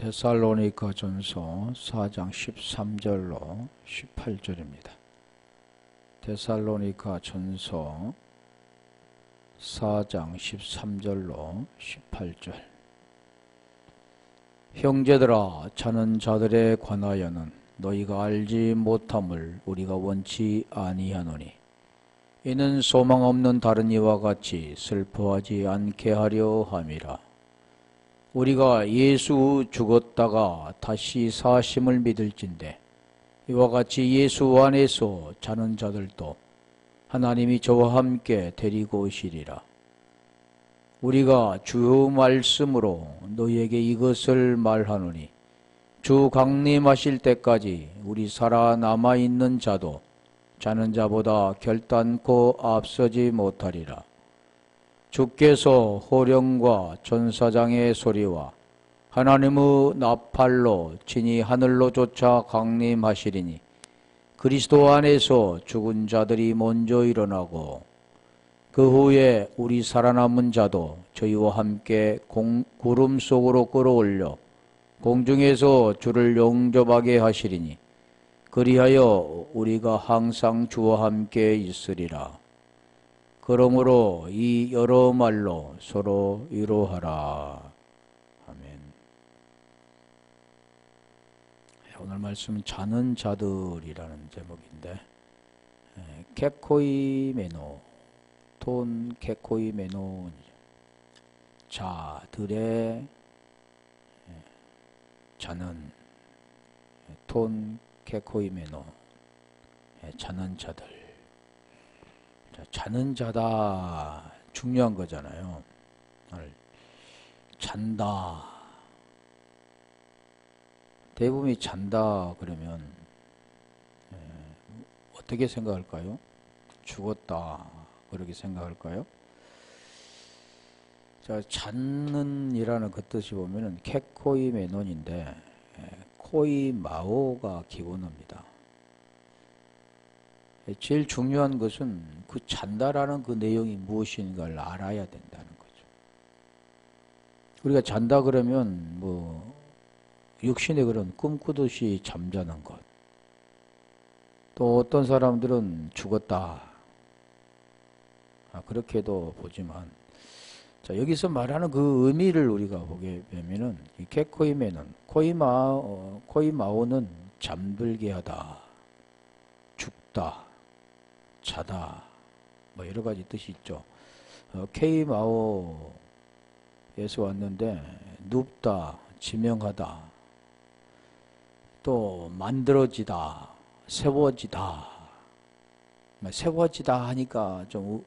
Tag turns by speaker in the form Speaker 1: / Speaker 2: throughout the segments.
Speaker 1: 데살로니가전서 4장 13절로 18절입니다. 데살로니가전서 4장 13절로 18절. 형제들아, 자는 자들에 관하여는 너희가 알지 못함을 우리가 원치 아니하노니, 이는 소망 없는 다른 이와 같이 슬퍼하지 않게 하려 함이라. 우리가 예수 죽었다가 다시 사심을 믿을진대, 이와 같이 예수 안에서 자는 자들도 하나님이 저와 함께 데리고 오시리라. 우리가 주 말씀으로 너희에게 이것을 말하노니, 주 강림하실 때까지 우리 살아남아 있는 자도 자는 자보다 결단코 앞서지 못하리라. 주께서 호령과 천사장의 소리와 하나님의 나팔로 친히 하늘로 쫓아 강림하시리니, 그리스도 안에서 죽은 자들이 먼저 일어나고 그 후에 우리 살아남은 자도 저희와 함께 구름 속으로 끌어올려 공중에서 주를 영접하게 하시리니, 그리하여 우리가 항상 주와 함께 있으리라. 그러므로 이 여러 말로 서로 위로하라. 아멘. 오늘 말씀은 자는 자들이라는 제목인데, 케코이메노, 톤 케코이메노, 자들의 자는, 톤 케코이메노, 자는 자들. 자는 자다, 중요한 거잖아요. 잔다. 대부분이 잔다 그러면 어떻게 생각할까요? 죽었다 그렇게 생각할까요? 자, 잔는이라는 그 뜻이 보면은 케코이메논인데, 코이마오가 기본어입니다. 제일 중요한 것은 그 잔다라는 그 내용이 무엇인가를 알아야 된다는 거죠. 우리가 잔다 그러면 뭐 육신의 그런 꿈꾸듯이 잠자는 것, 또 어떤 사람들은 죽었다, 그렇게도 보지만, 자, 여기서 말하는 그 의미를 우리가 보게 되면은, 이 케코이메는 코이마오는 잠들게 하다, 죽다, 자다, 뭐 여러 가지 뜻이 있죠. 케이마오에서 왔는데, 눕다, 지명하다, 또 만들어지다, 세워지다. 세워지다 하니까 좀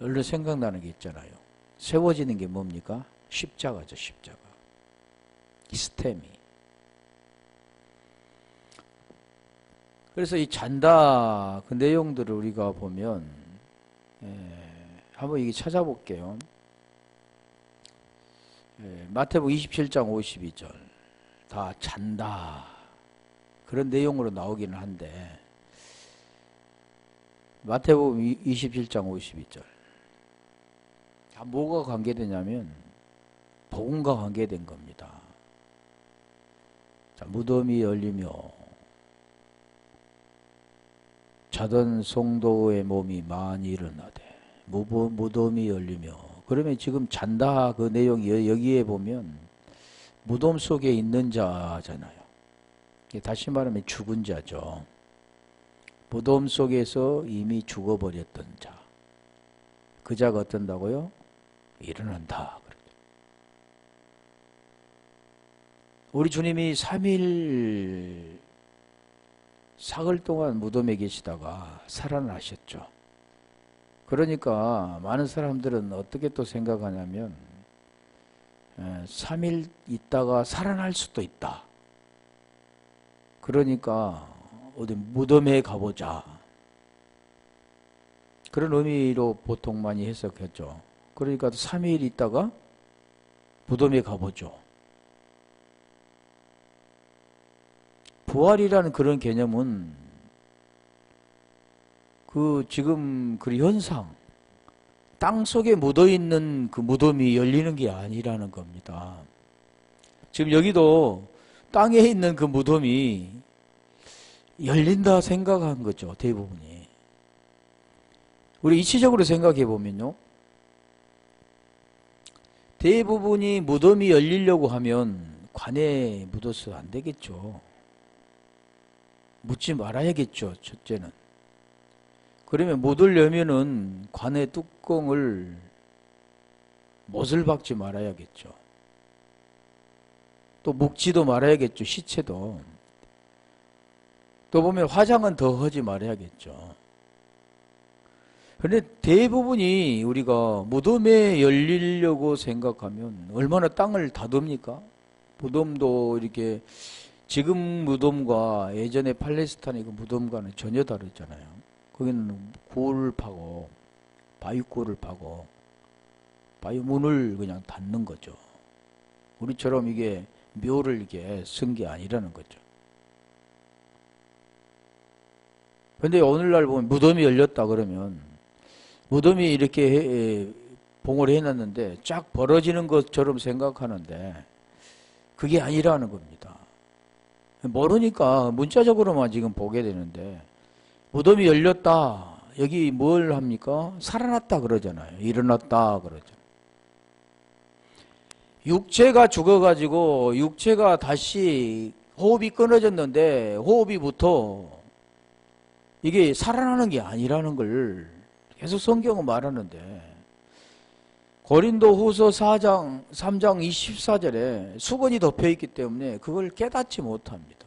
Speaker 1: 얼른 생각나는 게 있잖아요. 세워지는 게 뭡니까? 십자가죠, 십자가. 스테미. 그래서 이 잔다 그 내용들을 우리가 보면, 한번 이게 찾아볼게요. 마태복음 27장 52절. 다 잔다, 그런 내용으로 나오기는 한데, 마태복음 27장 52절. 뭐가 관계되냐면 복음과 관계된 겁니다. 자, 무덤이 열리며 자던 성도의 몸이 많이 일어나되 무덤이 열리며. 그러면 지금 잔다 그 내용이 여기에 보면 무덤 속에 있는 자잖아요. 다시 말하면 죽은 자죠. 무덤 속에서 이미 죽어버렸던 자, 그 자가 어떤다고요? 일어난다. 우리 주님이 3일 사흘 동안 무덤에 계시다가 살아나셨죠. 그러니까 많은 사람들은 어떻게 또 생각하냐면, 3일 있다가 살아날 수도 있다. 그러니까 어디 무덤에 가보자, 그런 의미로 보통 많이 해석했죠. 그러니까 3일 있다가 무덤에 가보죠. 부활이라는 그런 개념은 그 지금 그 현상, 땅 속에 묻어있는 그 무덤이 열리는 게 아니라는 겁니다. 지금 여기도 땅에 있는 그 무덤이 열린다 생각한 거죠, 대부분이. 우리 이치적으로 생각해 보면요, 대부분이 무덤이 열리려고 하면 관에 묻어서 안 되겠죠. 묻지 말아야겠죠, 첫째는. 그러면 묻으려면은 관의 뚜껑을 못을 박지 말아야겠죠. 또 묵지도 말아야겠죠, 시체도. 또 보면 화장은 더 하지 말아야겠죠. 그런데 대부분이 우리가 무덤에 열리려고 생각하면 얼마나 땅을 다듬니까? 무덤도 이렇게 지금 무덤과 예전에 팔레스타인의 그 무덤과는 전혀 다르잖아요. 거기는 굴을 파고 바위굴을 파고 바위문을 그냥 닫는 거죠. 우리처럼 이게 묘를 이게 쓴 게 아니라는 거죠. 근데 오늘날 보면 무덤이 열렸다 그러면 무덤이 이렇게 봉을 해놨는데 쫙 벌어지는 것처럼 생각하는데 그게 아니라는 겁니다. 모르니까 문자적으로만 지금 보게 되는데 무덤이 열렸다. 여기 뭘 합니까? 살아났다 그러잖아요. 일어났다 그러죠. 육체가 죽어가지고 육체가 다시 호흡이 끊어졌는데 호흡이부터 이게 살아나는 게 아니라는 걸 계속 성경은 말하는데 고린도 후서 3장 24절에 수건이 덮여 있기 때문에 그걸 깨닫지 못합니다.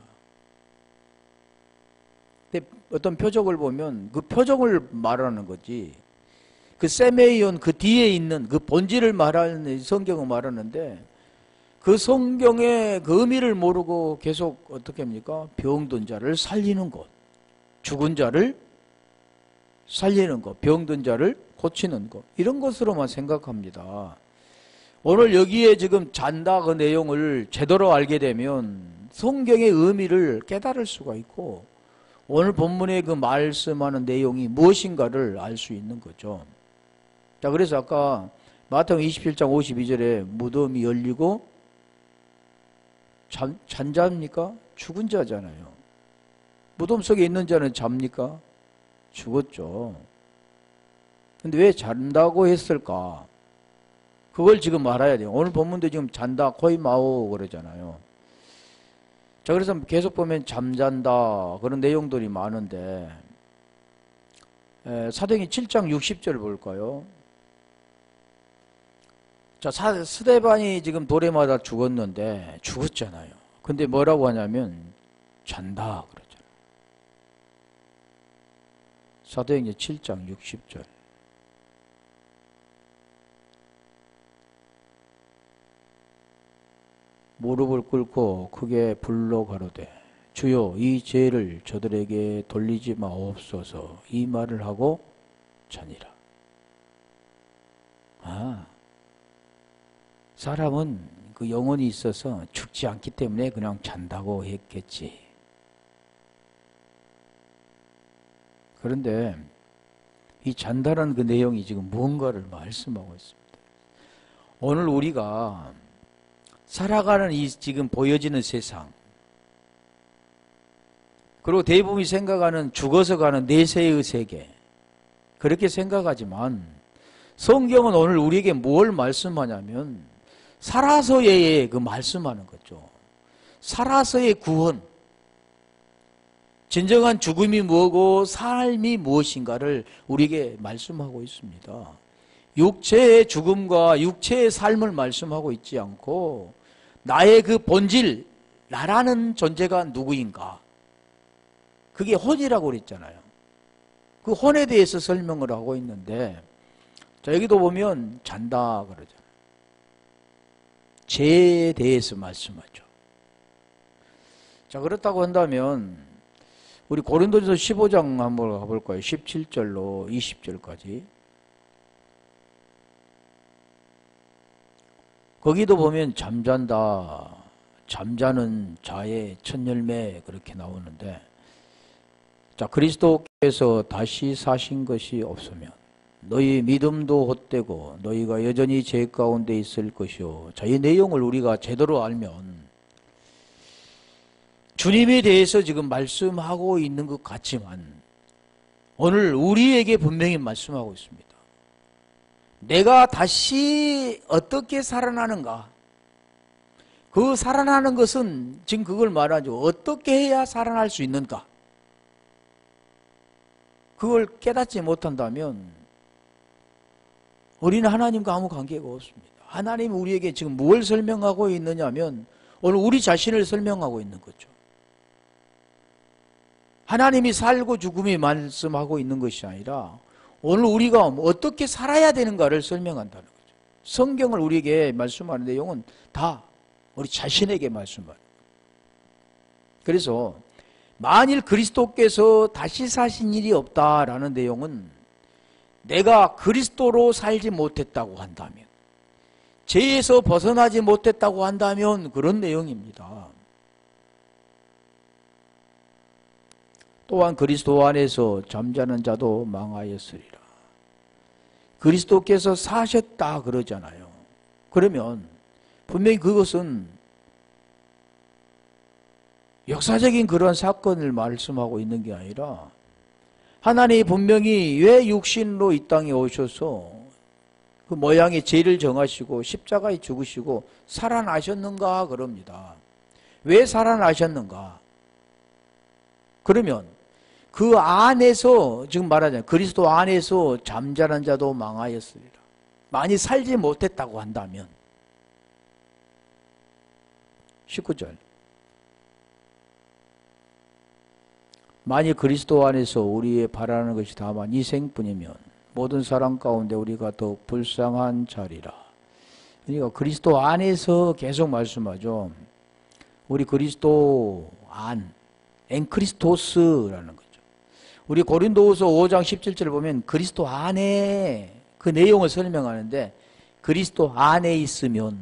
Speaker 1: 근데 어떤 표적을 보면 그 표적을 말하는 거지 그 세메이온 그 뒤에 있는 그 본질을 말하는 성경은 말하는데 그 성경의 그 의미를 모르고 계속 어떻게 합니까? 병든 자를 살리는 것, 죽은 자를 살리는 것, 병든 자를 고치는 것, 이런 것으로만 생각합니다. 오늘 여기에 지금 잔다 그 내용을 제대로 알게 되면 성경의 의미를 깨달을 수가 있고 오늘 본문의 그 말씀하는 내용이 무엇인가를 알 수 있는 거죠. 자, 그래서 아까 마태복음 27장 52절에 무덤이 열리고 잔자입니까? 죽은 자잖아요. 무덤 속에 있는 자는 잡니까? 죽었죠. 근데 왜 잔다고 했을까? 그걸 지금 알아야 돼요. 오늘 본문도 지금 잔다, 코이마오 그러잖아요. 자, 그래서 계속 보면 잠잔다 그런 내용들이 많은데 사도행전 7장 60절 볼까요? 자, 스데반이 지금 돌에 맞아 죽었는데 죽었잖아요. 근데 뭐라고 하냐면 잔다 그러잖아요. 사도행전 7장 60절. 무릎을 꿇고 크게 불러 가로되 주여 이 죄를 저들에게 돌리지 마옵소서 이 말을 하고 자니라. 사람은 그 영혼이 있어서 죽지 않기 때문에 그냥 잔다고 했겠지. 그런데 이 잔다라는 그 내용이 지금 무언가를 말씀하고 있습니다. 오늘 우리가 살아가는 이 지금 보여지는 세상, 그리고 대부분이 생각하는 죽어서 가는 내세의 세계, 그렇게 생각하지만 성경은 오늘 우리에게 뭘 말씀하냐면 살아서의 그 말씀하는 거죠. 살아서의 구원, 진정한 죽음이 뭐고 삶이 무엇인가를 우리에게 말씀하고 있습니다. 육체의 죽음과 육체의 삶을 말씀하고 있지 않고 나의 그 본질, 나라는 존재가 누구인가? 그게 혼이라고 그랬잖아요. 그 혼에 대해서 설명을 하고 있는데 자, 여기도 보면 잔다 그러잖아요. 죄에 대해서 말씀하죠. 자, 그렇다고 한다면 우리 고린도전서 15장 한번 가볼까요? 17절로 20절까지. 거기도 보면 잠잔다, 잠자는 자의 첫 열매 그렇게 나오는데 자, 그리스도께서 다시 사신 것이 없으면 너희 믿음도 헛되고 너희가 여전히 죄 가운데 있을 것이요. 자, 이 내용을 우리가 제대로 알면 주님에 대해서 지금 말씀하고 있는 것 같지만 오늘 우리에게 분명히 말씀하고 있습니다. 내가 다시 어떻게 살아나는가? 그 살아나는 것은 지금 그걸 말하죠. 어떻게 해야 살아날 수 있는가? 그걸 깨닫지 못한다면 우리는 하나님과 아무 관계가 없습니다. 하나님이 우리에게 지금 뭘 설명하고 있느냐면 오늘 우리 자신을 설명하고 있는 거죠. 하나님이 살고 죽음이 말씀하고 있는 것이 아니라 오늘 우리가 어떻게 살아야 되는가를 설명한다는 거죠. 성경을 우리에게 말씀하는 내용은 다 우리 자신에게 말씀하는 거예요. 그래서 만일 그리스도께서 다시 사신 일이 없다라는 내용은 내가 그리스도로 살지 못했다고 한다면, 죄에서 벗어나지 못했다고 한다면 그런 내용입니다. 또한 그리스도 안에서 잠자는 자도 망하였으리라. 그리스도께서 사셨다 그러잖아요. 그러면 분명히 그것은 역사적인 그런 사건을 말씀하고 있는 게 아니라 하나님이 분명히 왜 육신으로 이 땅에 오셔서 그 모양의 죄를 정하시고 십자가에 죽으시고 살아나셨는가 그럽니다. 왜 살아나셨는가? 그러면 그 안에서 지금 말하잖아요. 그리스도 안에서 잠자는 자도 망하였으리라. 많이 살지 못했다고 한다면 19절 만일 그리스도 안에서 우리의 바라는 것이 다만 이 생뿐이면 모든 사람 가운데 우리가 더욱 불쌍한 자리라. 그러니까 그리스도 안에서 계속 말씀하죠. 우리 그리스도 안, 엔크리스토스라는 거죠. 우리 고린도후서 5장 17절을 보면 그리스도 안에 그 내용을 설명하는데 그리스도 안에 있으면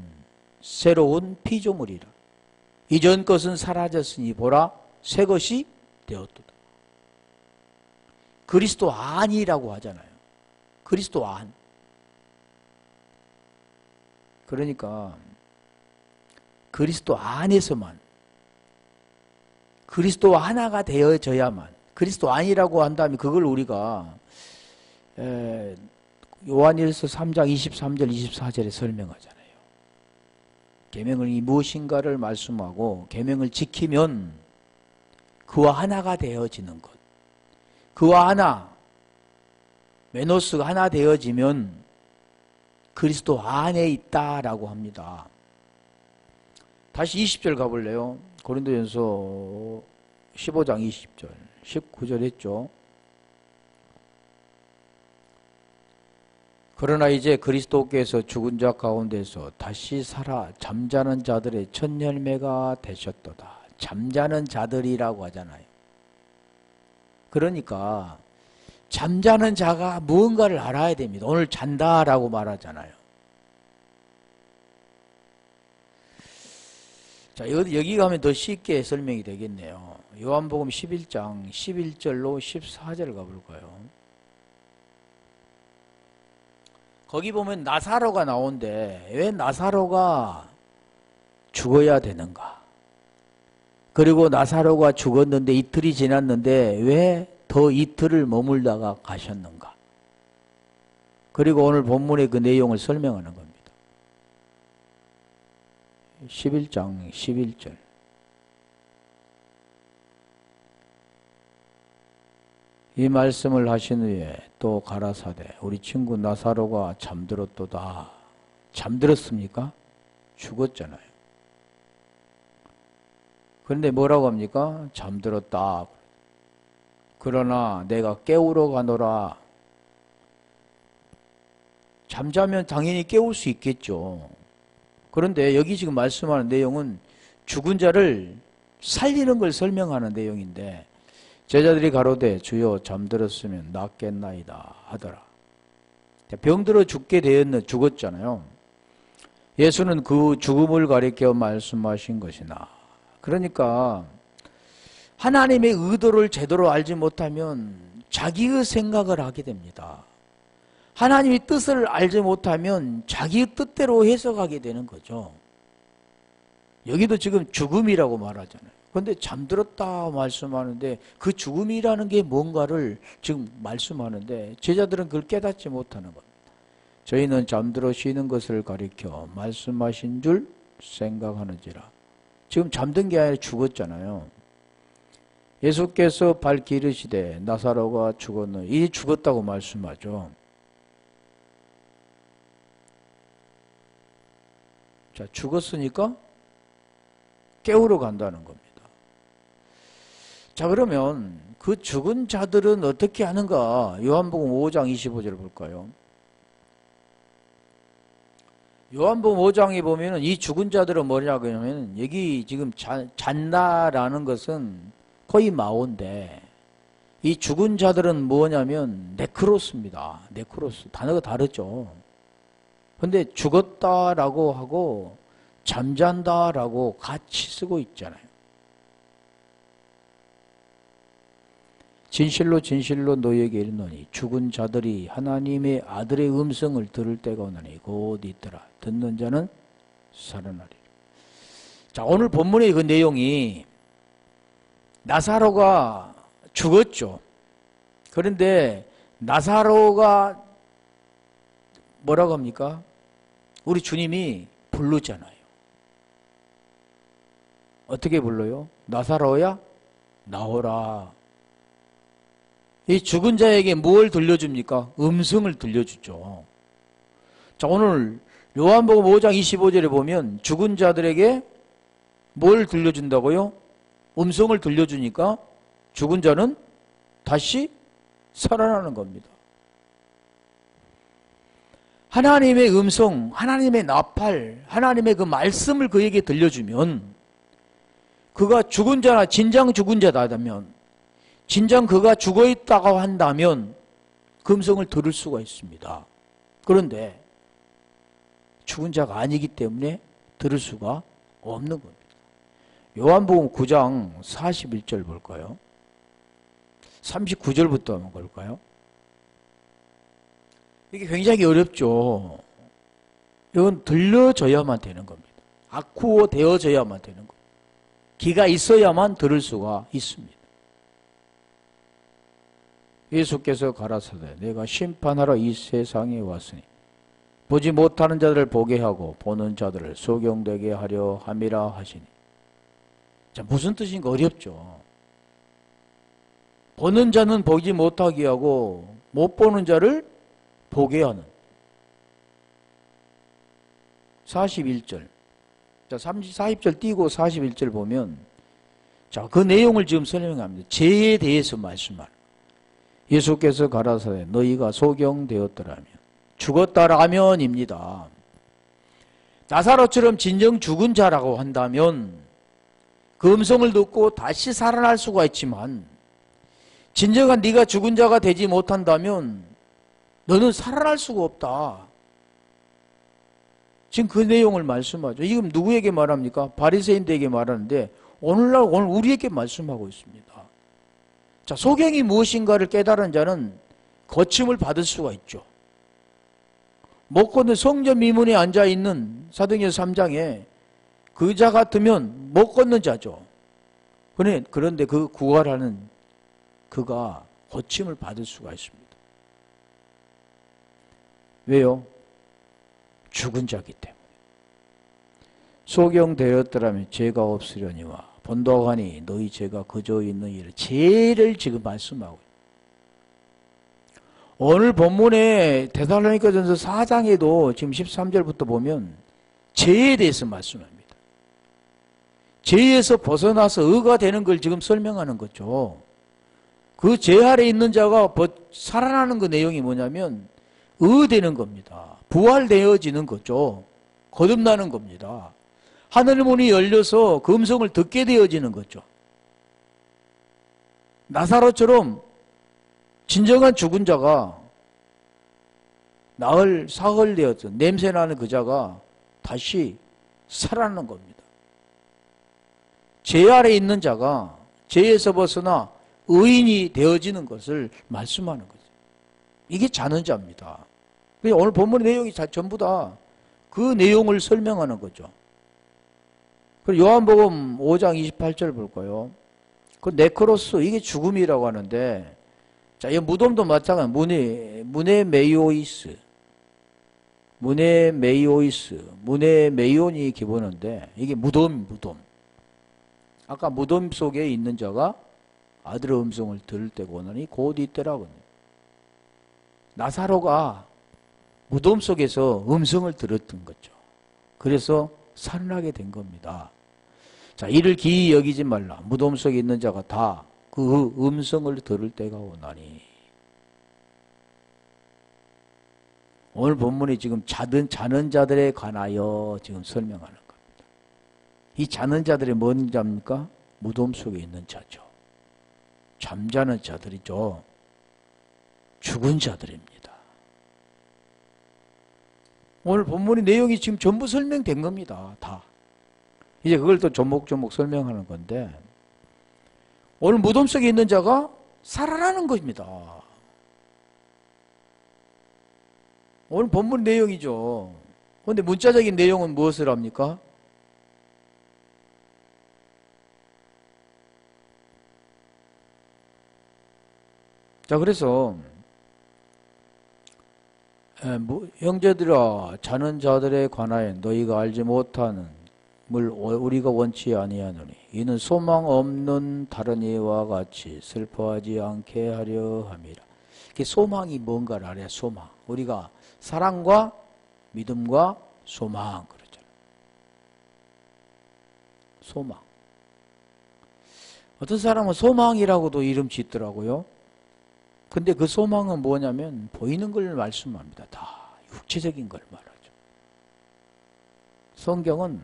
Speaker 1: 새로운 피조물이라. 이전 것은 사라졌으니 보라 새 것이 되었도다. 그리스도 안이라고 하잖아요. 그리스도 안. 그러니까 그리스도 안에서만 그리스도 하나가 되어져야만, 그리스도 안이라고 한다면 그걸 우리가 요한일서 3장 23절 24절에 설명하잖아요. 계명이 무엇인가를 말씀하고 계명을 지키면 그와 하나가 되어지는 것. 그와 하나, 메노스가 하나 되어지면 그리스도 안에 있다라고 합니다. 다시 20절 가볼래요? 고린도전서 15장 20절, 19절 했죠. 그러나 이제 그리스도께서 죽은 자 가운데서 다시 살아 잠자는 자들의 첫 열매가 되셨도다. 잠자는 자들이라고 하잖아요. 그러니까 잠자는 자가 무언가를 알아야 됩니다. 오늘 잔다라고 말하잖아요. 자, 여기 가면 더 쉽게 설명이 되겠네요. 요한복음 11장 11절로 14절 가볼까요? 거기 보면 나사로가 나오는데 왜 나사로가 죽어야 되는가? 그리고 나사로가 죽었는데 이틀이 지났는데 왜 더 이틀을 머물다가 가셨는가? 그리고 오늘 본문의 그 내용을 설명하는 겁니다. 11장 11절. 이 말씀을 하신 후에 또 가라사대 우리 친구 나사로가 잠들었도다. 잠들었습니까? 죽었잖아요. 그런데 뭐라고 합니까? 잠들었다. 그러나 내가 깨우러 가노라. 잠자면 당연히 깨울 수 있겠죠. 그런데 여기 지금 말씀하는 내용은 죽은 자를 살리는 걸 설명하는 내용인데 제자들이 가로되 주여 잠들었으면 낫겠나이다 하더라. 병들어 죽게 죽었잖아요. 예수는 그 죽음을 가리켜 말씀하신 것이나, 그러니까 하나님의 의도를 제대로 알지 못하면 자기의 생각을 하게 됩니다. 하나님의 뜻을 알지 못하면 자기의 뜻대로 해석하게 되는 거죠. 여기도 지금 죽음이라고 말하잖아요. 그런데 잠들었다 말씀하는데 그 죽음이라는 게 뭔가를 지금 말씀하는데 제자들은 그걸 깨닫지 못하는 겁니다. 저희는 잠들어 쉬는 것을 가리켜 말씀하신 줄 생각하는지라. 지금 잠든 게 아니라 죽었잖아요. 예수께서 밝히 이르시되 나사로가 죽었노니, 이 죽었다고 말씀하죠. 자, 죽었으니까 깨우러 간다는 겁니다. 자, 그러면 그 죽은 자들은 어떻게 하는가? 요한복음 5장 25절을 볼까요? 요한복음 5장에 보면은 이 죽은 자들은 뭐냐고 하면, 여기 지금 잔나라는 것은 거의 마오인데, 이 죽은 자들은 뭐냐면 네크로스입니다. 네크로스. 단어가 다르죠. 근데 죽었다라고 하고 잠잔다라고 같이 쓰고 있잖아요. 진실로 진실로 너희에게 이르노니 죽은 자들이 하나님의 아들의 음성을 들을 때가 오나니 곧 있더라. 듣는 자는 살아나리라. 자, 오늘 본문의 그 내용이 나사로가 죽었죠. 그런데 나사로가 뭐라고 합니까? 우리 주님이 부르잖아요. 어떻게 불러요? 나사로야 나오라. 이 죽은 자에게 뭘 들려줍니까? 음성을 들려주죠. 자, 오늘 요한복음 5장 25절에 보면 죽은 자들에게 뭘 들려준다고요? 음성을 들려주니까 죽은 자는 다시 살아나는 겁니다. 하나님의 음성, 하나님의 나팔, 하나님의 그 말씀을 그에게 들려주면 그가 죽은 자나 진정 죽은 자다면, 진정 그가 죽어있다고 한다면 그 음성을 들을 수가 있습니다. 그런데 죽은 자가 아니기 때문에 들을 수가 없는 겁니다. 요한복음 9장 41절 볼까요? 39절부터 한번 볼까요? 이게 굉장히 어렵죠. 이건 들려져야만 되는 겁니다. 아쿠어 되어져야만 되는 겁니다. 귀가 있어야만 들을 수가 있습니다. 예수께서 가라사대 내가 심판하러 이 세상에 왔으니 보지 못하는 자들을 보게 하고 보는 자들을 소경되게 하려 함이라 하시니. 자, 무슨 뜻인가 어렵죠. 보는 자는 보지 못하게 하고 못 보는 자를 보게 하는. 41절. 자, 40절 띄고 41절 보면, 자, 그 내용을 지금 설명합니다. 죄에 대해서 말씀하는. 예수께서 가라사대 너희가 소경되었더라면, 죽었다라면입니다. 나사로처럼 진정 죽은 자라고 한다면 그 음성을 듣고 다시 살아날 수가 있지만, 진정한 네가 죽은 자가 되지 못한다면 너는 살아날 수가 없다. 지금 그 내용을 말씀하죠. 이건 누구에게 말합니까? 바리새인들에게 말하는데 오늘 우리에게 말씀하고 있습니다. 자, 소경이 무엇인가를 깨달은 자는 거침을 받을 수가 있죠. 못 걷는 성전 미문에 앉아있는 사도행전 3장에 그 자 같으면 못 걷는 자죠. 그런데 그 구걸하는 그가 거침을 받을 수가 있습니다. 왜요? 죽은 자기 때문에. 소경되었더라면 죄가 없으려니와 본도하니 너희 죄가 그저 있는 일을, 죄를 지금 말씀하고 있습니다. 오늘 본문의 데살로니가전서 4장에도 지금 13절부터 보면 죄에 대해서 말씀합니다. 죄에서 벗어나서 의가 되는 걸 지금 설명하는 거죠. 그 죄 아래 있는 자가 살아나는 그 내용이 뭐냐면 의되는 겁니다. 부활되어지는 거죠. 거듭나는 겁니다. 하늘 문이 열려서 그 음성을 듣게 되어지는 거죠. 나사로처럼 진정한 죽은 자가 사흘 되었죠. 냄새나는 그 자가 다시 살아나는 겁니다. 죄 아래 있는 자가 죄에서 벗어나 의인이 되어지는 것을 말씀하는 거죠. 이게 자는 자입니다. 오늘 본문의 내용이 전부 다 그 내용을 설명하는 거죠. 그리고 요한복음 5장 28절 볼까요? 그 네크로스, 이게 죽음이라고 하는데, 자, 이 무덤도 마찬가지, 문에메이오이스, 문에메이온이 기본인데, 이게 무덤. 아까 무덤 속에 있는 자가 아들의 음성을 들을 때고 오나니 곧 이때라고요. 나사로가 무덤 속에서 음성을 들었던 거죠. 그래서 살아나게 된 겁니다. 자, 이를 기이 여기지 말라. 무덤 속에 있는 자가 다 그 음성을 들을 때가 오나니. 오늘 본문이 지금 자는 자들에 관하여 지금 설명하는 겁니다. 이 자는 자들이 뭔 자입니까? 무덤 속에 있는 자죠. 잠자는 자들이죠. 죽은 자들입니다. 오늘 본문의 내용이 지금 전부 설명된 겁니다. 다. 이제 그걸 또 조목조목 설명하는 건데, 오늘 무덤 속에 있는 자가 살아나는 것입니다. 오늘 본문 내용이죠. 그런데 문자적인 내용은 무엇을 합니까? 자, 그래서 형제들아, 자는 자들에 관하여 너희가 알지 못하는 물 우리가 원치 아니하노니 이는 소망 없는 다른 이와 같이 슬퍼하지 않게 하려 함이라. 소망이 뭔가를 알아야 소망. 우리가 사랑과 믿음과 소망 그러잖아요. 소망. 어떤 사람은 소망이라고도 이름 짓더라고요. 근데 그 소망은 뭐냐면 보이는 걸 말씀합니다. 다 육체적인 걸 말하죠. 성경은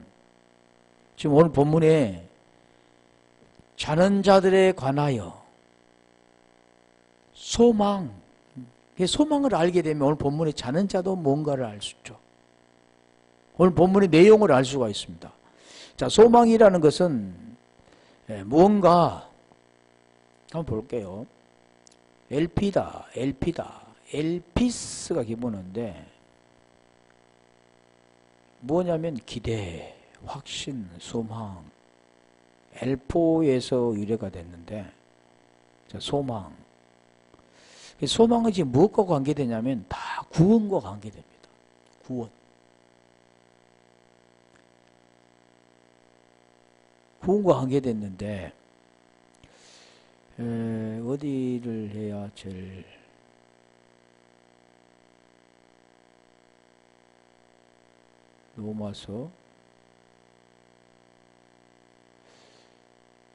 Speaker 1: 지금 오늘 본문에 자는 자들에 관하여 소망을 알게 되면 오늘 본문에 자는 자도 뭔가를 알 수 있죠. 오늘 본문의 내용을 알 수가 있습니다. 자, 소망이라는 것은 무언가 한번 볼게요. 엘피스가 기본인데 뭐냐면 기대, 확신, 소망. 엘포에서 유래가 됐는데, 자, 소망. 소망은 지금 무엇과 관계되냐면 다 구원과 관계됩니다. 구원. 구원과 관계됐는데 어디를 해야 제일 로마서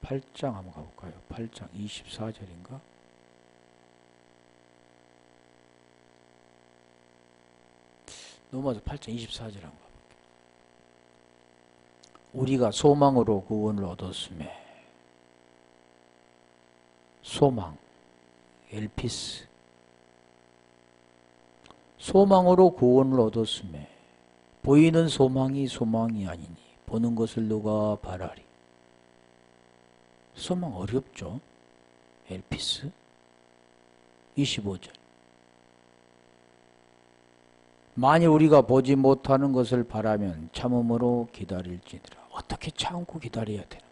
Speaker 1: 8장 한번 가볼까요? 8장 24절인가? 로마서 8장 24절 한번 가볼게요. 우리가 소망으로 구원을 얻었음에, 소망, 엘피스, 소망으로 구원을 얻었음에 보이는 소망이 아니니 보는 것을 누가 바라리. 소망 어렵죠? 엘피스 25절. 만일 우리가 보지 못하는 것을 바라면 참음으로 기다릴지니라. 어떻게 참고 기다려야 되는가?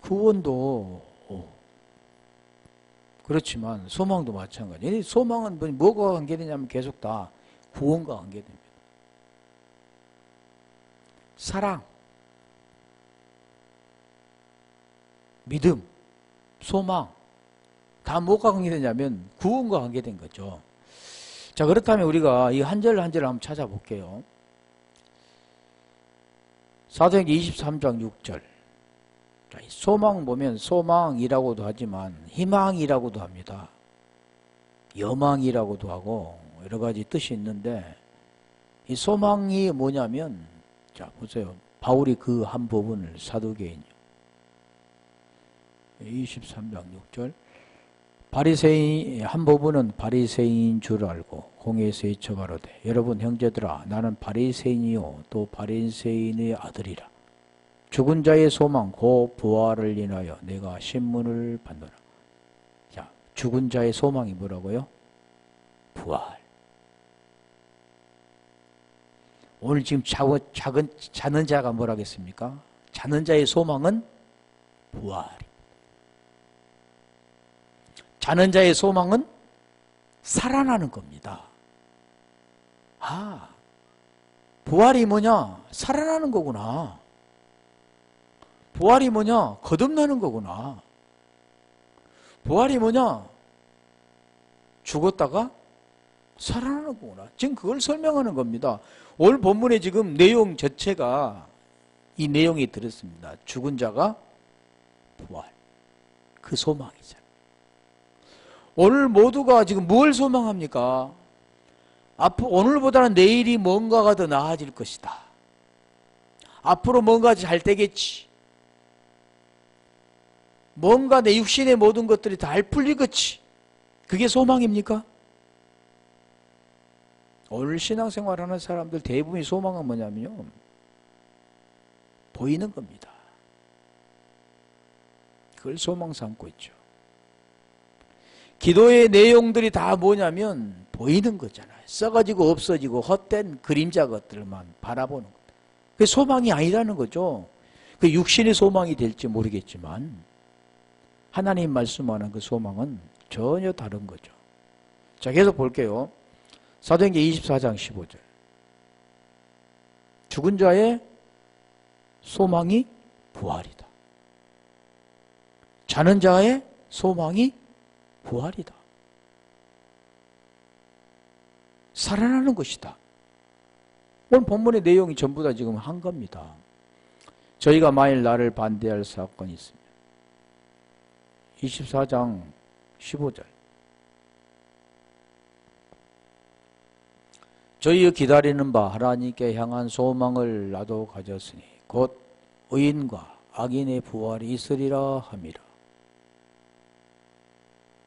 Speaker 1: 구원도 그렇지만 소망도 마찬가지예요. 소망은 뭐가 관계되냐면 계속 다 구원과 관계됩니다. 사랑, 믿음, 소망 다 뭐가 관계되냐면 구원과 관계된 거죠. 자, 그렇다면 우리가 이 한 절 한 절 한번 찾아볼게요. 사도행전 23장 6절. 소망 보면 소망이라고도 하지만 희망이라고도 합니다. 여망이라고도 하고 여러 가지 뜻이 있는데, 이 소망이 뭐냐면, 자 보세요. 바울이 그 한 부분을 사도계인 23장 6절. 바리새인 한 부분은 바리새인인 줄 알고 공회에서 이처가로되 여러분 형제들아 나는 바리새인이요 또 바리새인의 아들이라. 죽은 자의 소망 곧 부활을 인하여 내가 신문을 받노라. 자, 죽은 자의 소망이 뭐라고요? 부활. 오늘 지금 자는 자가 뭐라 겠습니까? 자는 자의 소망은 부활. 자는 자의 소망은 살아나는 겁니다. 아, 부활이 뭐냐? 살아나는 거구나. 부활이 뭐냐? 거듭나는 거구나. 부활이 뭐냐? 죽었다가 살아나는 거구나. 지금 그걸 설명하는 겁니다. 오늘 본문에 지금 내용 자체가 이 내용이 들었습니다. 죽은 자가 부활. 그 소망이잖아요. 오늘 모두가 지금 뭘 소망합니까? 오늘보다는 내일이 뭔가가 더 나아질 것이다. 앞으로 뭔가 잘 되겠지. 뭔가 내 육신의 모든 것들이 잘 풀리겠지. 그게 소망입니까? 오늘 신앙생활하는 사람들 대부분의 소망은 뭐냐면요, 보이는 겁니다. 그걸 소망 삼고 있죠. 기도의 내용들이 다 뭐냐면 보이는 거잖아요. 써가지고 없어지고 헛된 그림자 것들만 바라보는 겁니다. 그게 소망이 아니라는 거죠. 그 육신의 소망이 될지 모르겠지만 하나님 말씀하는 그 소망은 전혀 다른 거죠. 자, 계속 볼게요. 사도행전 24장 15절. 죽은 자의 소망이 부활이다. 자는 자의 소망이 부활이다. 살아나는 것이다. 오늘 본문의 내용이 전부 다 지금 한 겁니다. 저희가 만일 나를 반대할 사건이 있습니다. 24장 15절. 저희의 기다리는 바 하나님께 향한 소망을 나도 가졌으니 곧 의인과 악인의 부활이 있으리라 함이라.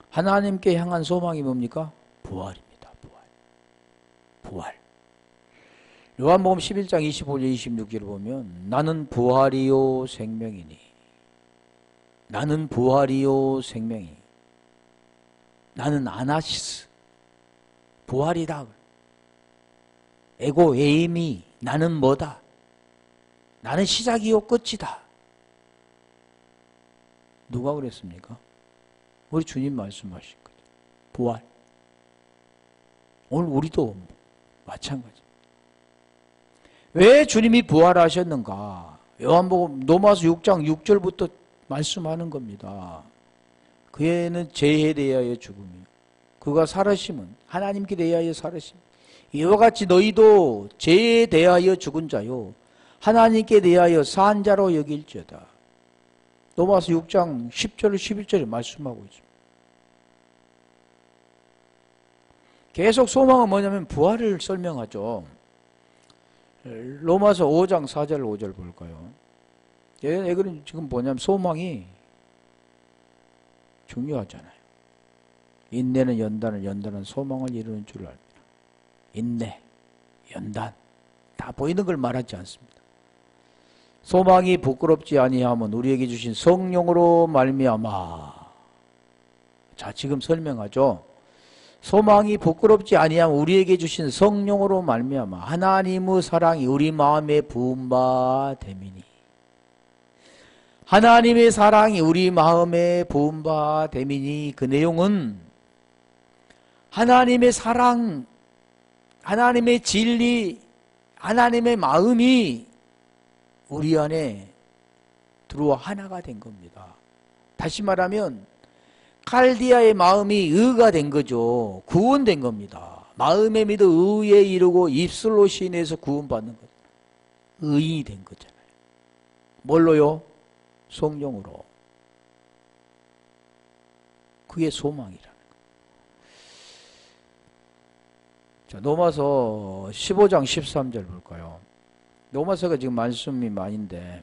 Speaker 1: 하나님께 향한 소망이 뭡니까? 부활입니다. 부활. 요한복음 11장 25절 26절을 보면 나는 부활이요 생명이니, 나는 부활이요 생명이, 나는 아나시스 부활이다. 에고 에이미, 나는 뭐다? 나는 시작이요 끝이다. 누가 그랬습니까? 우리 주님 말씀하신 거죠. 부활. 오늘 우리도 마찬가지. 왜 주님이 부활하셨는가? 요한복음 로마서 6장 6절부터 말씀하는 겁니다. 그에는 죄에 대하여 죽음이요, 그가 살으심은 하나님께 대하여 살으심. 이와 같이 너희도 죄에 대하여 죽은 자요 하나님께 대하여 산 자로 여길지어다. 로마서 6장 10절 11절에 말씀하고 있습니다. 계속 소망은 뭐냐면 부활을 설명하죠. 로마서 5장 4절 5절 볼까요? 이거는 지금 뭐냐면 소망이 중요하잖아요. 인내는 연단을, 연단은 소망을 이루는 줄 압니다. 인내, 연단 다 보이는 걸 말하지 않습니다. 소망이 부끄럽지 아니하면 우리에게 주신 성령으로 말미암아. 자, 지금 설명하죠. 소망이 부끄럽지 아니하면 우리에게 주신 성령으로 말미암아 하나님의 사랑이 우리 마음에 부은 바 됨이니. 하나님의 사랑이 우리 마음에 부은 바 됨이니. 그 내용은 하나님의 사랑, 하나님의 진리, 하나님의 마음이 우리 안에 들어와 하나가 된 겁니다. 다시 말하면 칼디아의 마음이 의가 된 거죠. 구원된 겁니다. 마음에 믿어 의에 이르고 입술로 시인해서 구원받는 것. 의인이 된 거잖아요. 뭘로요? 성령으로. 그게 소망이라는 거예요. 자, 로마서 15장 13절 볼까요? 로마서가 지금 말씀이 많은데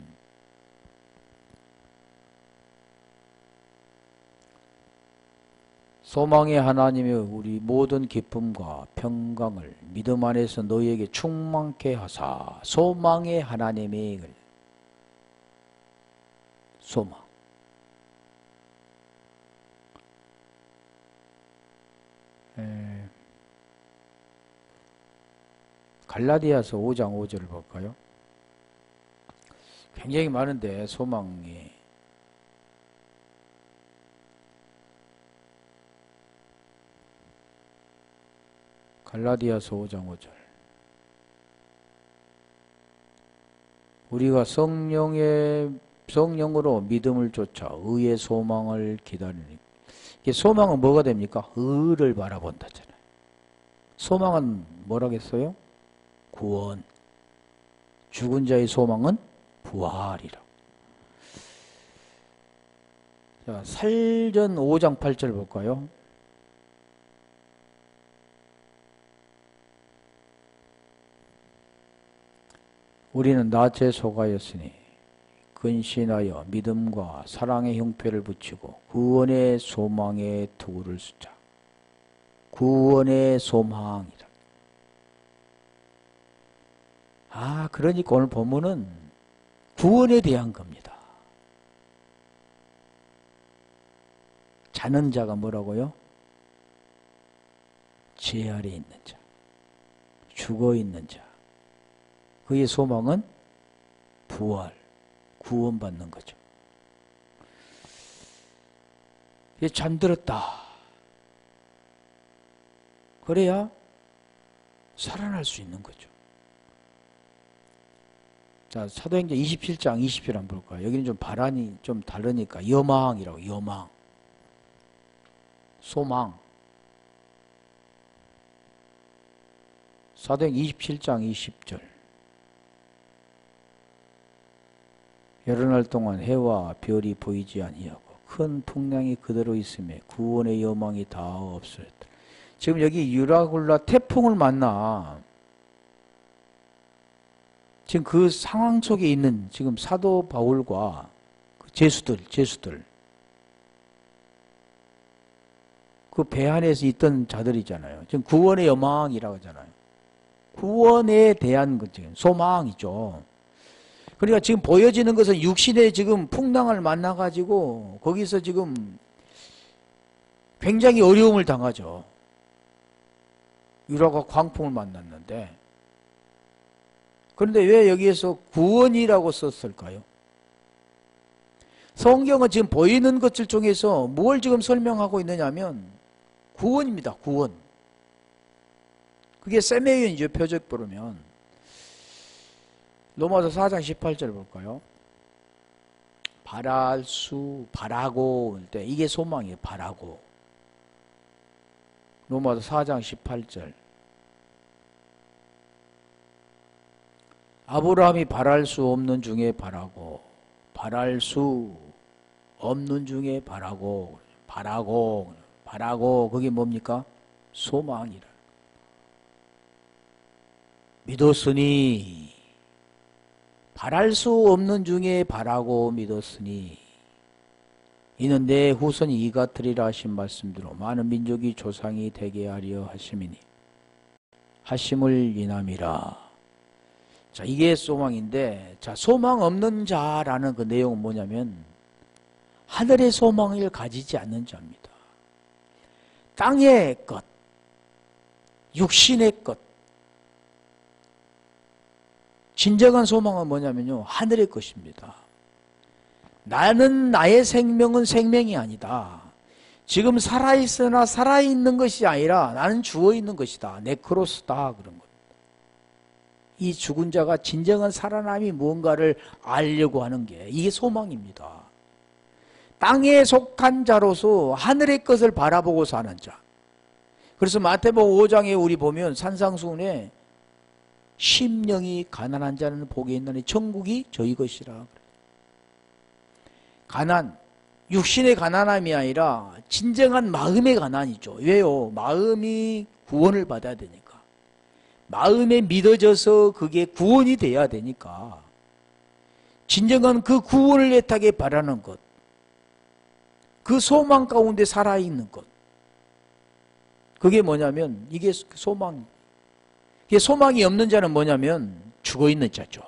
Speaker 1: 소망의 하나님이 우리 모든 기쁨과 평강을 믿음 안에서 너희에게 충만케 하사. 소망의 하나님의 소망. 갈라디아서 5장 5절을 볼까요? 굉장히 많은데 소망이 갈라디아서 5장 5절 우리가 성령으로 믿음을 쫓아 의의 소망을 기다리니 소망은 뭐가 됩니까? 의를 바라본다잖아요. 소망은 뭐라겠어요? 구원. 죽은 자의 소망은 부활이라. 자, 살전 5장 8절 볼까요? 우리는 낯에 속하였으니 근신하여 믿음과 사랑의 형패를 붙이고 구원의 소망에 투구를 쓰자. 구원의 소망이다. 그러니까 오늘 본문은 구원에 대한 겁니다. 자는 자가 뭐라고요? 죄 아래 있는 자, 죽어 있는 자. 그의 소망은 부활, 구원받는 거죠. 잠들었다. 그래야 살아날 수 있는 거죠. 자, 사도행전 27장 20절 한번 볼까요? 여기는 좀 발언이 좀 다르니까 여망이라고, 여망. 소망. 사도행전 27장 20절. 여러 날 동안 해와 별이 보이지 아니하고 큰 풍랑이 그대로 있음에 구원의 여망이 다 없어졌다. 지금 여기 유라굴라 태풍을 만나 지금 그 상황 속에 있는 지금 사도 바울과 그 제수들 그 배 안에서 있던 자들이잖아요. 지금 구원의 여망이라고 하잖아요. 구원에 대한 것 지금 소망이죠. 그러니까 지금 보여지는 것은 육신의 지금 풍랑을 만나가지고 거기서 지금 굉장히 어려움을 당하죠. 유라가 광풍을 만났는데 그런데 왜 여기에서 구원이라고 썼을까요? 성경은 지금 보이는 것들 중에서 뭘 지금 설명하고 있느냐면 구원입니다. 구원. 그게 세메이온이죠. 표적으로 보면. 로마서 4장 18절 볼까요? 바라고 할 때 이게 소망이에요. 바라고. 로마서 4장 18절. 아브라함이 바랄 수 없는 중에 바라고, 바랄 수 없는 중에 바라고, 그게 뭡니까? 소망이라. 믿었으니, 바랄 수 없는 중에 바라고 믿었으니, 이는 내 후손이 이 같으리라 하신 말씀대로 많은 민족이 조상이 되게 하려 하심이니, 하심을 인함이라. 자, 이게 소망인데, 자, 소망 없는 자라는 그 내용은 뭐냐면, 하늘의 소망을 가지지 않는 자입니다. 땅의 것, 육신의 것. 진정한 소망은 뭐냐면요, 하늘의 것입니다. 나의 생명은 생명이 아니다. 지금 살아있으나 살아있는 것이 아니라 나는 죽어있는 것이다. 네크로스다. 그런 것. 이 죽은 자가 진정한 살아남이 무언가를 알려고 하는 게 이게 소망입니다. 땅에 속한 자로서 하늘의 것을 바라보고 사는 자. 그래서 마태복음 5장에 우리 보면 산상수훈에 심령이 가난한 자는 복이 있나니 천국이 저희 것이라. 가난, 육신의 가난함이 아니라 진정한 마음의 가난이죠. 왜요? 마음이 구원을 받아야 되니까. 마음에 믿어져서 그게 구원이 돼야 되니까 진정한 그 구원을 애타게 바라는 것, 그 소망 가운데 살아있는 것, 그게 뭐냐면 이게 소망. 이게 소망이 없는 자는 뭐냐면 죽어있는 자죠.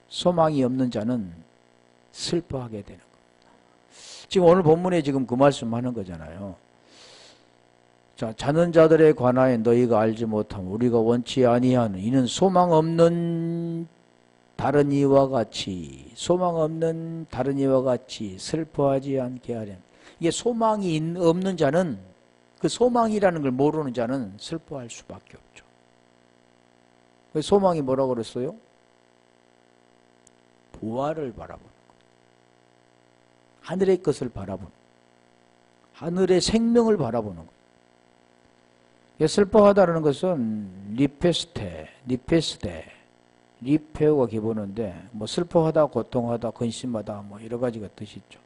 Speaker 1: 소망이 없는 자는 슬퍼하게 되는 겁니다. 지금 오늘 본문에 지금 그 말씀하는 거잖아요. 자, 자는 자들에 관하여 너희가 알지 못함 우리가 원치 아니하는 이는 소망 없는 다른 이와 같이 슬퍼하지 않게 하렴. 이게 소망이 없는 자는, 그 소망이라는 걸 모르는 자는 슬퍼할 수밖에 없죠. 소망이 뭐라고 그랬어요? 부활을 바라보는 것. 하늘의 것을 바라보는 것. 하늘의 생명을 바라보는 것. 슬퍼하다는 것은 리페오가 기본인데 뭐 슬퍼하다, 고통하다, 근심하다 뭐 여러 가지가 뜻이 있죠.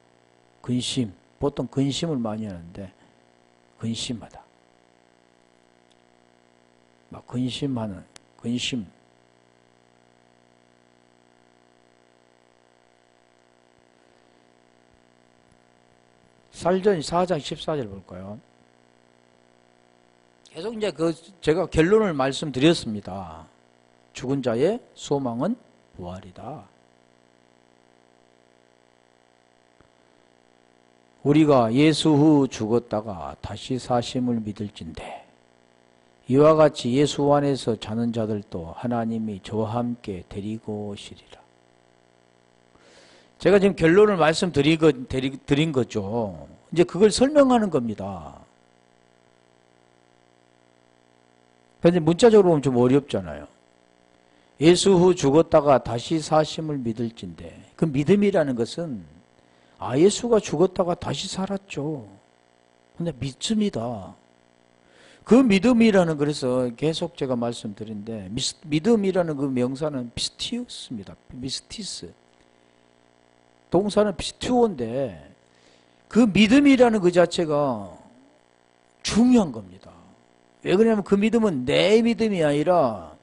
Speaker 1: 근심, 보통 근심을 많이 하는데 근심하다. 막 근심. 살전 4장 14절 볼까요? 계속 이제 제가 결론을 말씀드렸습니다. 죽은 자의 소망은 부활이다. 우리가 예수 후 죽었다가 다시 사심을 믿을진대 이와 같이 예수 안에서 자는 자들도 하나님이 저와 함께 데리고 오시리라. 제가 지금 결론을 말씀드린 거죠. 이제 그걸 설명하는 겁니다. 근데 문자적으로 보면 좀 어렵잖아요. 예수 후 죽었다가 다시 사심을 믿을진대. 그 믿음이라는 것은 예수가 죽었다가 다시 살았죠. 근데 믿습니다. 그 믿음이라는, 그래서 계속 제가 말씀드린데 믿음이라는 그 명사는 피스티우스입니다. 미스티스. 동사는 피스티오인데 그 믿음이라는 그 자체가 중요한 겁니다. 왜 그러냐면 그 믿음은 내 믿음이 아니라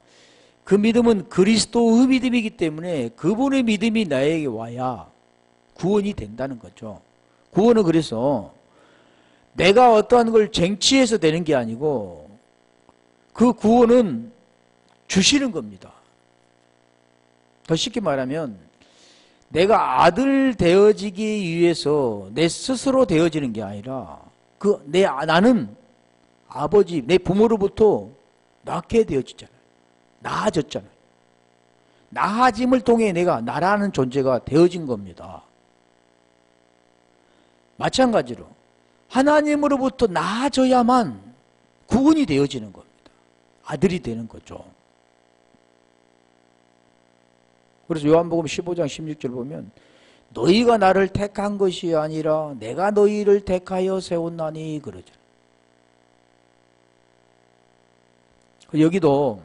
Speaker 1: 그 믿음은 그리스도의 믿음이기 때문에 그분의 믿음이 나에게 와야 구원이 된다는 거죠. 구원은 그래서 내가 어떠한 걸 쟁취해서 되는 게 아니고 그 구원은 주시는 겁니다. 더 쉽게 말하면 내가 아들 되어지기 위해서 내 스스로 되어지는 게 아니라 나는 아버지, 내 부모로부터 낳게 되어지잖아요. 나아졌잖아요. 나아짐을 통해 내가 나라는 존재가 되어진 겁니다. 마찬가지로 하나님으로부터 나아져야만 구원이 되어지는 겁니다. 아들이 되는 거죠. 그래서 요한복음 15장 16절 보면 너희가 나를 택한 것이 아니라 내가 너희를 택하여 세웠나니 그러죠. 여기도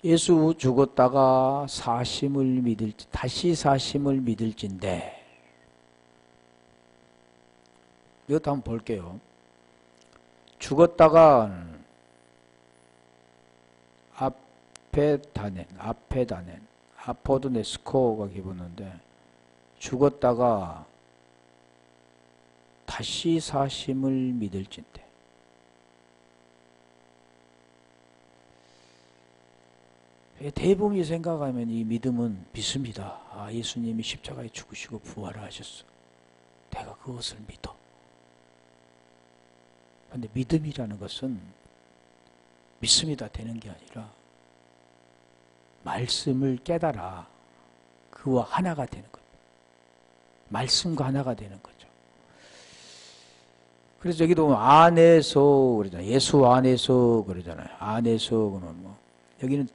Speaker 1: 예수 죽었다가 다시 사심을 믿을진데 이것도 한번 볼게요. 죽었다가 아포드네스코가 기본인데 죽었다가 다시 사심을 믿을진데 대부분이 생각하면 이 믿음은 믿습니다. 예수님이 십자가에 죽으시고 부활을 하셨어. 내가 그것을 믿어. 그런데 믿음이라는 것은 믿습니다 되는 게 아니라 말씀을 깨달아 그와 하나가 되는 겁니다. 말씀과 하나가 되는 거죠. 그래서 여기도 안에서 그러잖아요. 예수 안에서 그러잖아요. 안에서 그러면 뭐 여기는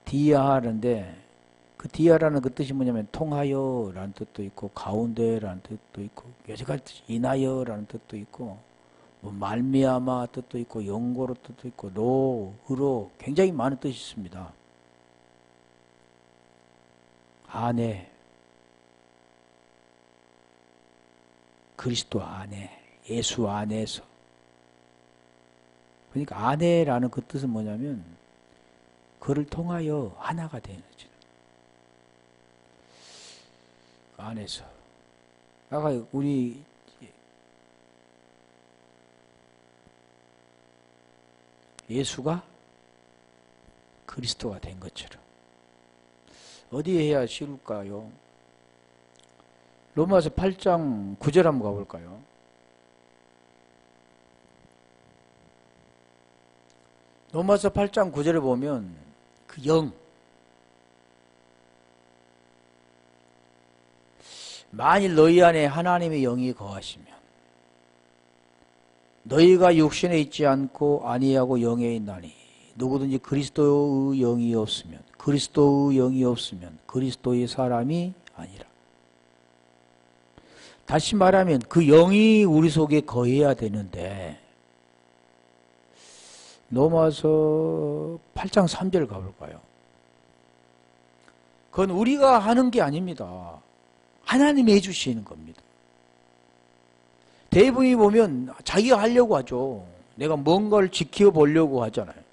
Speaker 1: 디아하는데 그 디아라는 그 뜻이 뭐냐면 통하여라는 뜻도 있고 가운데라는 뜻도 있고 여러 가지 뜻, 인하여라는 뜻도 있고 뭐 말미암아 뜻도 있고 영고로 뜻도 있고 으로 굉장히 많은 뜻이 있습니다. 안에 그리스도 안에 예수 안에서 그러니까 안에라는 그 뜻은 뭐냐면 그를 통하여 하나가 되는 거죠. 안에서 아까 우리 예수가 그리스도가 된 것처럼 어디에 해야 쉬울까요? 로마서 8장 9절 한번 가볼까요? 로마서 8장 9절에 보면 그 영, 만일 너희 안에 하나님의 영이 거하시면 너희가 육신에 있지 않고 아니하고 영에 있나니 누구든지 그리스도의 영이 없으면 그리스도의 사람이 아니라. 다시 말하면 그 영이 우리 속에 거해야 되는데, 로마서 8장 3절 가볼까요? 그건 우리가 하는 게 아닙니다. 하나님이 해주시는 겁니다. 대부분이 보면 자기가 하려고 하죠. 내가 뭔가를 지켜보려고 하잖아요.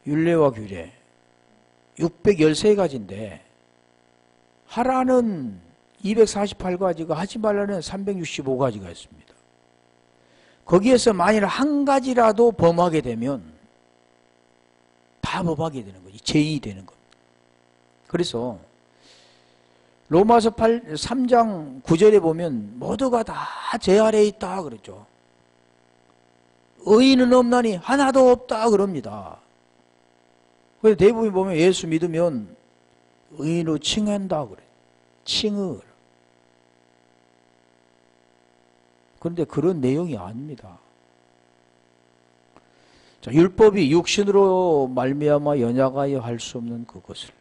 Speaker 1: 율례와 규례 613가지인데 하라는 248가지가 하지 말라는 365가지가 있습니다. 거기에서 만일 한 가지라도 범하게 되면 다 범하게 되는 거지. 죄인이 되는 겁니다. 그래서 로마서 3장 9절에 보면 모두가 다 죄 아래에 있다 그랬죠. 의인은 없나니 하나도 없다 그럽니다. 그래서 대부분 보면 예수 믿으면 의인으로 칭한다 그래. 칭을. 그런데 그런 내용이 아닙니다. 자, 율법이 육신으로 말미암아 연약하여 할 수 없는 그것을,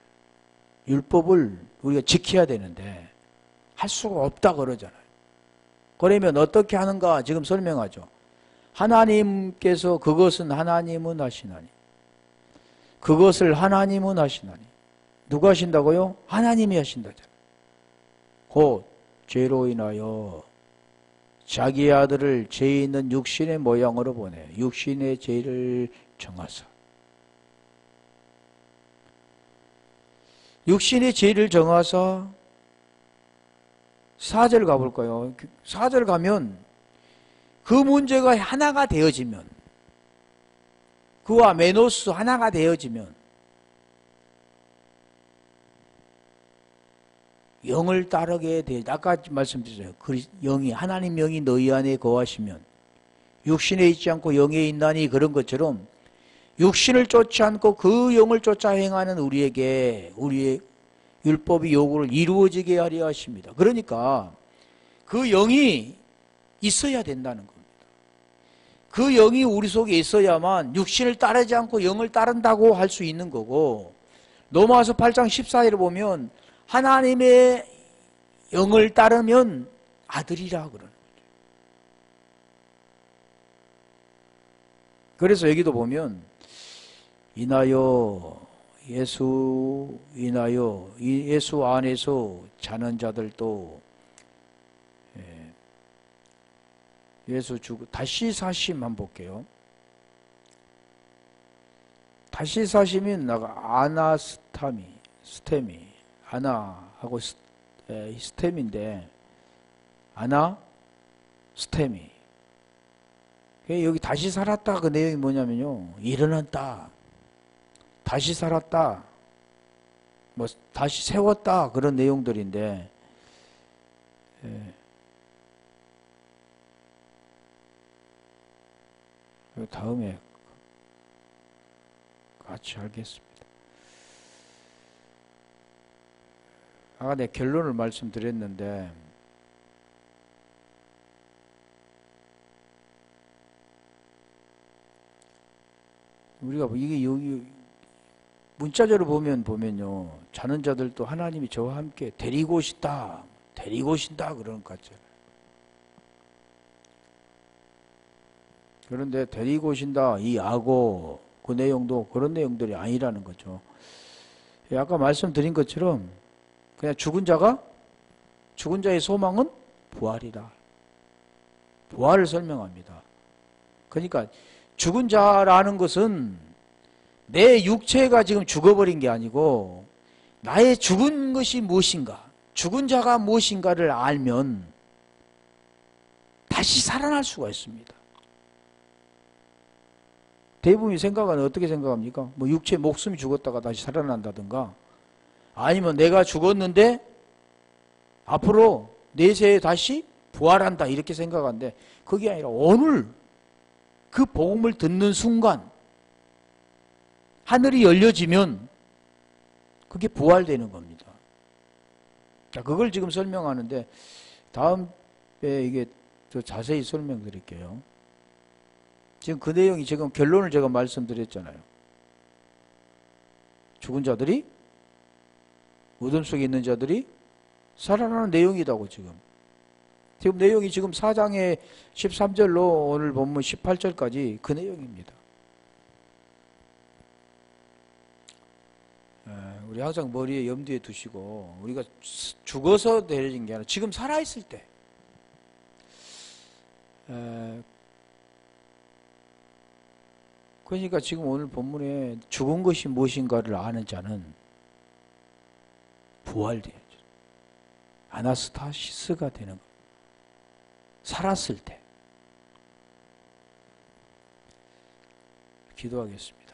Speaker 1: 율법을 우리가 지켜야 되는데 할 수가 없다 그러잖아요. 그러면 어떻게 하는가 지금 설명하죠. 하나님께서 그것은 하나님은 하시나니, 그것을 하나님은 하시나니. 누가 하신다고요? 하나님이 하신다잖아요. 곧 죄로 인하여 자기 아들을 죄 있는 육신의 모양으로 보내 육신의 죄를 정하사. 육신의 죄를 정하사. 4절 가볼까요? 4절 가면 그 문제가 하나가 되어지면, 그와 메노스 하나가 되어지면 영을 따르게 돼. 아까 말씀드렸어요. 그 영이, 하나님 영이 너희 안에 거하시면 육신에 있지 않고 영에 있나니, 그런 것처럼 육신을 쫓지 않고 그 영을 쫓아 행하는 우리에게 우리의 율법이 요구를 이루어지게 하려 하십니다. 그러니까 그 영이 있어야 된다는 겁니다. 그 영이 우리 속에 있어야만 육신을 따르지 않고 영을 따른다고 할 수 있는 거고, 로마서 8장 14절에 보면 하나님의 영을 따르면 아들이라 그러는 거죠. 그래서 여기도 보면 예수 안에서 자는 자들도 예수 주고. 다시 사심 한번 볼게요. 다시 사심이 스템이 아나하고 스템인데, 스템이 여기 다시 살았다 그 내용이 뭐냐면요, 일어났다, 다시 살았다, 뭐 다시 세웠다, 그런 내용들인데, 다음에 같이 알겠습니다. 아까 내 결론을 말씀드렸는데, 우리가 이게 여기 문자적으로 보면요, 자는 자들도 하나님이 저와 함께 데리고 오신다 그러는 것 같잖아요. 그런데 데리고 오신다, 이 악어, 그 내용도 그런 내용들이 아니라는 거죠. 아까 말씀드린 것처럼 그냥 죽은 자의 소망은 부활이다. 부활을 설명합니다. 그러니까 죽은 자라는 것은 내 육체가 지금 죽어버린 게 아니고 나의 죽은 것이 무엇인가, 죽은 자가 무엇인가를 알면 다시 살아날 수가 있습니다. 대부분이 생각은 어떻게 생각합니까? 뭐 육체 목숨이 죽었다가 다시 살아난다든가, 아니면 내가 죽었는데 앞으로 내세에 다시 부활한다, 이렇게 생각하는데, 그게 아니라 오늘 그 복음을 듣는 순간 하늘이 열려지면 그게 부활되는 겁니다. 자, 그걸 지금 설명하는데 다음에 이게 더 자세히 설명드릴게요. 지금 그 내용이 지금 결론을 제가 말씀드렸잖아요. 죽은 자들이 어둠 속에 있는 자들이 살아나는 내용이다고 지금 내용이 지금 4장의 13절로 오늘 본문 18절까지 그 내용입니다. 우리 항상 머리에 염두에 두시고 우리가 죽어서 되어진 게 아니라 지금 살아있을 때 그러니까 지금 오늘 본문에 죽은 것이 무엇인가를 아는 자는 부활돼야죠. 아나스타시스가 되는 것. 살았을 때. 기도하겠습니다.